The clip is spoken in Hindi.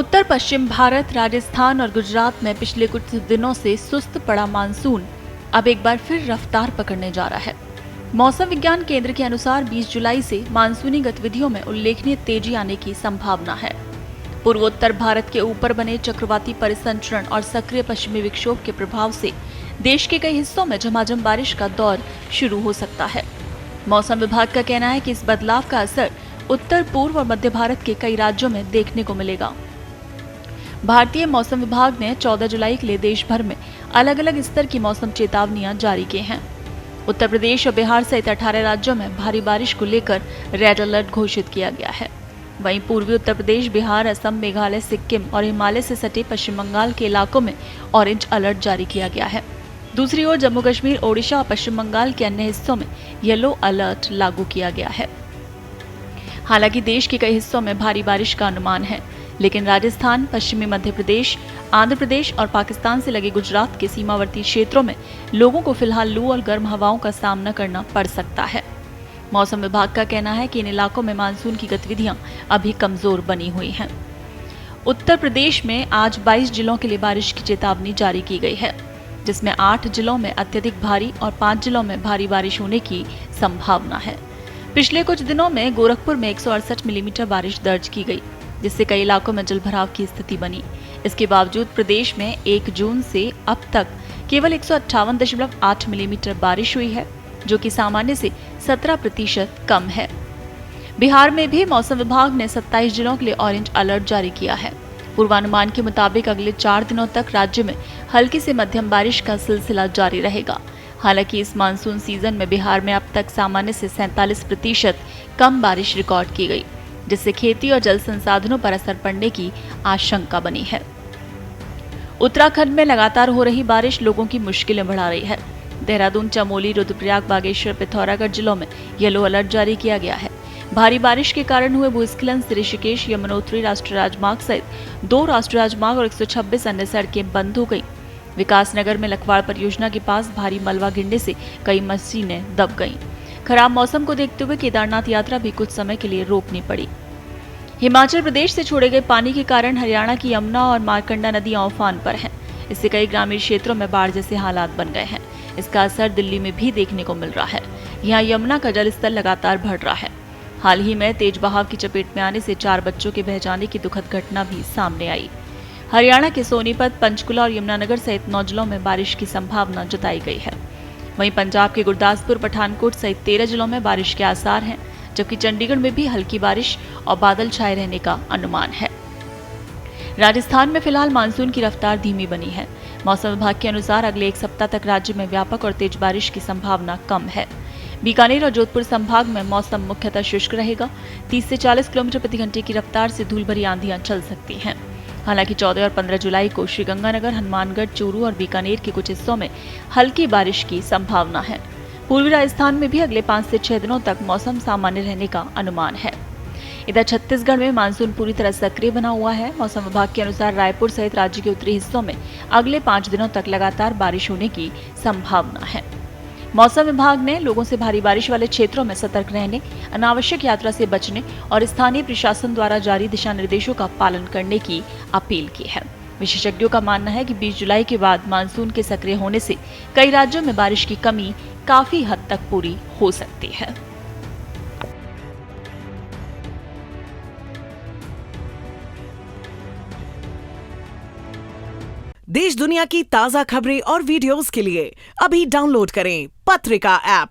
उत्तर पश्चिम भारत, राजस्थान और गुजरात में पिछले कुछ दिनों से सुस्त पड़ा मानसून अब एक बार फिर रफ्तार पकड़ने जा रहा है। मौसम विज्ञान केंद्र के अनुसार 20 जुलाई से मानसूनी गतिविधियों में उल्लेखनीय तेजी आने की संभावना है। पूर्वोत्तर भारत के ऊपर बने चक्रवाती परिसंचरण और सक्रिय पश्चिमी विक्षोभ के प्रभाव से देश के कई हिस्सों में झमाझम बारिश का दौर शुरू हो सकता है। मौसम विभाग का कहना है कि इस बदलाव का असर उत्तर पूर्व और मध्य भारत के कई राज्यों में देखने को मिलेगा। भारतीय मौसम विभाग ने 14 जुलाई के लिए देश भर में अलग अलग स्तर की मौसम चेतावनियां जारी की हैं। उत्तर प्रदेश और बिहार सहित 18 राज्यों में भारी बारिश को लेकर रेड अलर्ट घोषित किया गया है। वहीं पूर्वी उत्तर प्रदेश, बिहार, असम, मेघालय, सिक्किम और हिमालय से सटे पश्चिम बंगाल के इलाकों में ऑरेंज अलर्ट जारी किया गया है। दूसरी ओर जम्मू कश्मीर, ओडिशा और पश्चिम बंगाल के अन्य हिस्सों में येलो अलर्ट लागू किया गया है। हालांकि देश के कई हिस्सों में भारी बारिश का अनुमान है, लेकिन राजस्थान, पश्चिमी मध्य प्रदेश, आंध्र प्रदेश और पाकिस्तान से लगे गुजरात के सीमावर्ती क्षेत्रों में लोगों को फिलहाल लू और गर्म हवाओं का सामना करना पड़ सकता है। मौसम विभाग का कहना है कि इन इलाकों में मानसून की गतिविधियां अभी कमजोर बनी हुई हैं। उत्तर प्रदेश में आज 22 जिलों के लिए बारिश की चेतावनी जारी की गई है, जिसमें 8 जिलों में अत्यधिक भारी और 5 जिलों में भारी बारिश होने की संभावना है। पिछले कुछ दिनों में गोरखपुर में 168 मिलीमीटर बारिश दर्ज की गई, जिससे कई इलाकों में जलभराव की स्थिति बनी। इसके बावजूद प्रदेश में 1 जून से अब तक केवल 158.8 मिलीमीटर बारिश हुई है, जो कि सामान्य से 17% कम है। बिहार में भी मौसम विभाग ने 27 जिलों के लिए ऑरेंज अलर्ट जारी किया है। पूर्वानुमान के मुताबिक अगले 4 दिनों तक राज्य में हल्की से मध्यम बारिश का सिलसिला जारी रहेगा। हालांकि इस मानसून सीजन में बिहार में अब तक सामान्य से 47% कम बारिश रिकॉर्ड की गई, जिससे खेती और जल संसाधनों पर असर पड़ने की आशंका बनी है। उत्तराखंड में लगातार हो रही बारिश लोगों की मुश्किलें बढ़ा रही है। देहरादून, चमोली, रुद्रप्रयाग, बागेश्वर, पिथौरागढ़ जिलों में येलो अलर्ट जारी किया गया है। भारी बारिश के कारण हुए भूस्खलन से ऋषिकेश, यमुनोत्री राष्ट्रीय राजमार्ग सहित 2 राष्ट्रीय राजमार्ग और 126 अन्य सड़कें बंद हो गईं। विकासनगर में लखवाड़ परियोजना के पास भारी मलबा गिरने से कई मशीनें दब गईं। खराब मौसम को देखते हुए केदारनाथ यात्रा भी कुछ समय के लिए रोकनी पड़ी। हिमाचल प्रदेश से छोड़े गए पानी के कारण हरियाणा की यमुना और मारकंडा नदियां उफान पर हैं। इससे कई ग्रामीण क्षेत्रों में बाढ़ जैसे हालात बन गए हैं। इसका असर दिल्ली में भी देखने को मिल रहा है। यहाँ यमुना का जलस्तर लगातार बढ़ रहा है। हाल ही में तेज बहाव की चपेट में आने से 4 बच्चों के बह जाने की दुखद घटना भी सामने आई। हरियाणा के सोनीपत, पंचकुला और यमुनानगर सहित 9 जिलों में बारिश की संभावना जताई गई है। वहीं पंजाब के गुरदासपुर, पठानकोट सहित 13 जिलों में बारिश के आसार हैं, जबकि चंडीगढ़ में भी हल्की बारिश और बादल छाए रहने का अनुमान है। राजस्थान में फिलहाल मानसून की रफ्तार धीमी बनी है। मौसम विभाग के अनुसार अगले 1 सप्ताह तक राज्य में व्यापक और तेज बारिश की संभावना कम है। बीकानेर और जोधपुर संभाग में मौसम मुख्यतः शुष्क रहेगा। 30 से 40 किलोमीटर प्रति घंटे की रफ्तार से धूल भरी आंधियां चल सकती हैं। हालांकि 14 और 15 जुलाई को श्रीगंगानगर, हनुमानगढ़, चूरू और बीकानेर के कुछ हिस्सों में हल्की बारिश की संभावना है। पूर्वी राजस्थान में भी अगले 5 से 6 दिनों तक मौसम सामान्य रहने का अनुमान है। इधर छत्तीसगढ़ में मानसून पूरी तरह सक्रिय बना हुआ है। मौसम विभाग के अनुसार रायपुर सहित राज्य के उत्तरी हिस्सों में अगले 5 दिनों तक लगातार बारिश होने की संभावना है। मौसम विभाग ने लोगों से भारी बारिश वाले क्षेत्रों में सतर्क रहने, अनावश्यक यात्रा से बचने और स्थानीय प्रशासन द्वारा जारी दिशा निर्देशों का पालन करने की अपील की है। विशेषज्ञों का मानना है कि 20 जुलाई के बाद मानसून के सक्रिय होने से कई राज्यों में बारिश की कमी काफी हद तक पूरी हो सकती है। देश दुनिया की ताजा खबरें और वीडियोस के लिए अभी डाउनलोड करें पत्रिका ऐप।